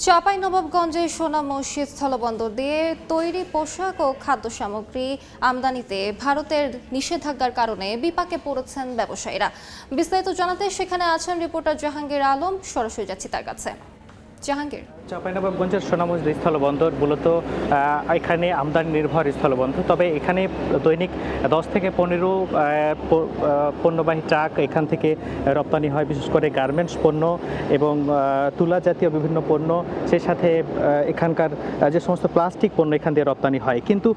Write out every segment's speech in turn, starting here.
চাঁপাইনবাবগঞ্জের সোনা মসজিদ স্থলবন্দর দিয়ে তৈরি পোশাক ও খাদ্য সামগ্রী আমদানিতে ভারতের নিষেধাজ্ঞার কারণে বিপাকে পড়েছেন ব্যবসায়ীরা। বিস্তারিত জানাতে সেখানে আছেন রিপোর্টার জাহাঙ্গীর আলম। সরাসরি যাচ্ছি তার কাছে। জাহাঙ্গীর, চাঁপাইনবাবগঞ্জের সোনা মসজিদ স্থলবন্দর মূলত এখানে আমদানি নির্ভর স্থলবন্দর। তবে এখানে দৈনিক 10 থেকে 15 পণ্যবাহী ট্রাক এখান থেকে রপ্তানি হয়, বিশেষ করে গার্মেন্টস পণ্য এবং তুলা জাতীয় বিভিন্ন পণ্য, সেই সাথে এখানকার যে সমস্ত প্লাস্টিক পণ্য এখান দিয়ে রপ্তানি হয়। কিন্তু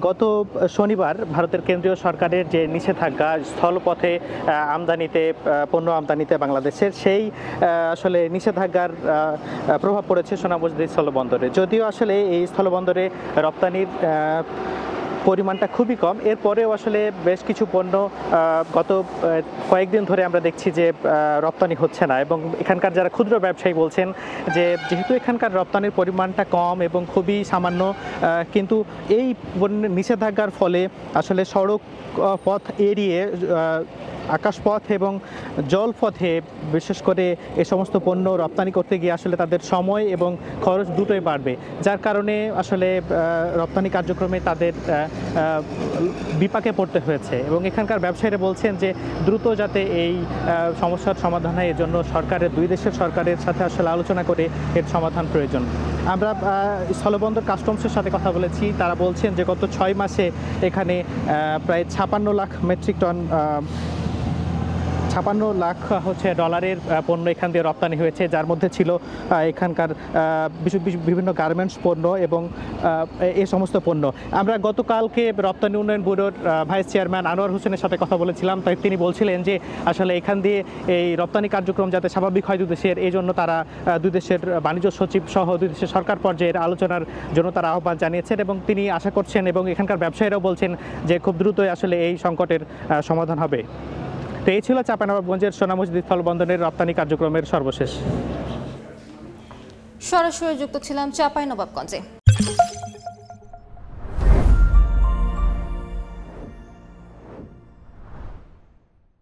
গত শনিবার ভারতের কেন্দ্রীয় সরকারের যে নিষেধাজ্ঞা স্থলপথে আমদানিতে পণ্য আমদানিতে বাংলাদেশের, সেই আসলে নিষেধাজ্ঞার প্রভাব পড়েছে সোনা মসজিদ স্থলবন্দরে। যদিও আসলে এই স্থলবন্দরে রপ্তানির পরিমাণটা খুবই কম, এরপরেও আসলে বেশ কিছু পণ্য গত কয়েকদিন ধরে আমরা দেখছি যে রপ্তানি হচ্ছে না। এবং এখানকার যারা ক্ষুদ্র ব্যবসায়ী বলছেন যে যেহেতু এখানকার রপ্তানির পরিমাণটা কম এবং খুবই সামান্য, কিন্তু এই নিষেধাজ্ঞার ফলে আসলে সড়ক পথ এড়িয়ে আকাশপথ এবং জলপথে বিশেষ করে এ সমস্ত পণ্য রপ্তানি করতে গিয়ে আসলে তাদের সময় এবং খরচ দুটোই বাড়বে, যার কারণে আসলে রপ্তানি কার্যক্রমে তাদের বিপাকে পড়তে হয়েছে। এবং এখানকার ব্যবসায়ীরা বলছেন যে দ্রুত যাতে এই সমস্যার সমাধান হয়, এজন্য সরকারের দুই দেশের সরকারের সাথে আসলে আলোচনা করে এর সমাধান প্রয়োজন। আমরা স্থলবন্দর কাস্টমসের সাথে কথা বলেছি, তারা বলছেন যে গত 6 মাসে এখানে প্রায় 56 লাখ মেট্রিক টন 56 লাখ ডলারের পণ্য এখান দিয়ে রপ্তানি হয়েছে, যার মধ্যে ছিল এখানকার বিভিন্ন গার্মেন্টস পণ্য এবং এই সমস্ত পণ্য। আমরা গতকালকে রপ্তানি উন্নয়ন ব্যুরোর ভাইস চেয়ারম্যান আনোয়ার হোসেনের সাথে কথা বলেছিলাম, তাই তিনি বলছিলেন যে আসলে এখান দিয়ে এই রপ্তানি কার্যক্রম যাতে স্বাভাবিক হয় দুই দেশের, এই জন্য তারা দুই দেশের বাণিজ্য সচিব সহ দুই দেশের সরকার পর্যায়ের আলোচনার জন্য তারা আহ্বান জানিয়েছেন। এবং তিনি আশা করছেন এবং এখানকার ব্যবসায়ীরাও বলছেন যে খুব দ্রুতই আসলে এই সংকটের সমাধান হবে। তো এই ছিল চাঁপাইনবাবগঞ্জের সোনা মসজিদ স্থলবন্দরের রপ্তানি কার্যক্রমের সর্বশেষ। সরাসরি যুক্ত ছিলাম চাঁপাইনবাবগঞ্জে।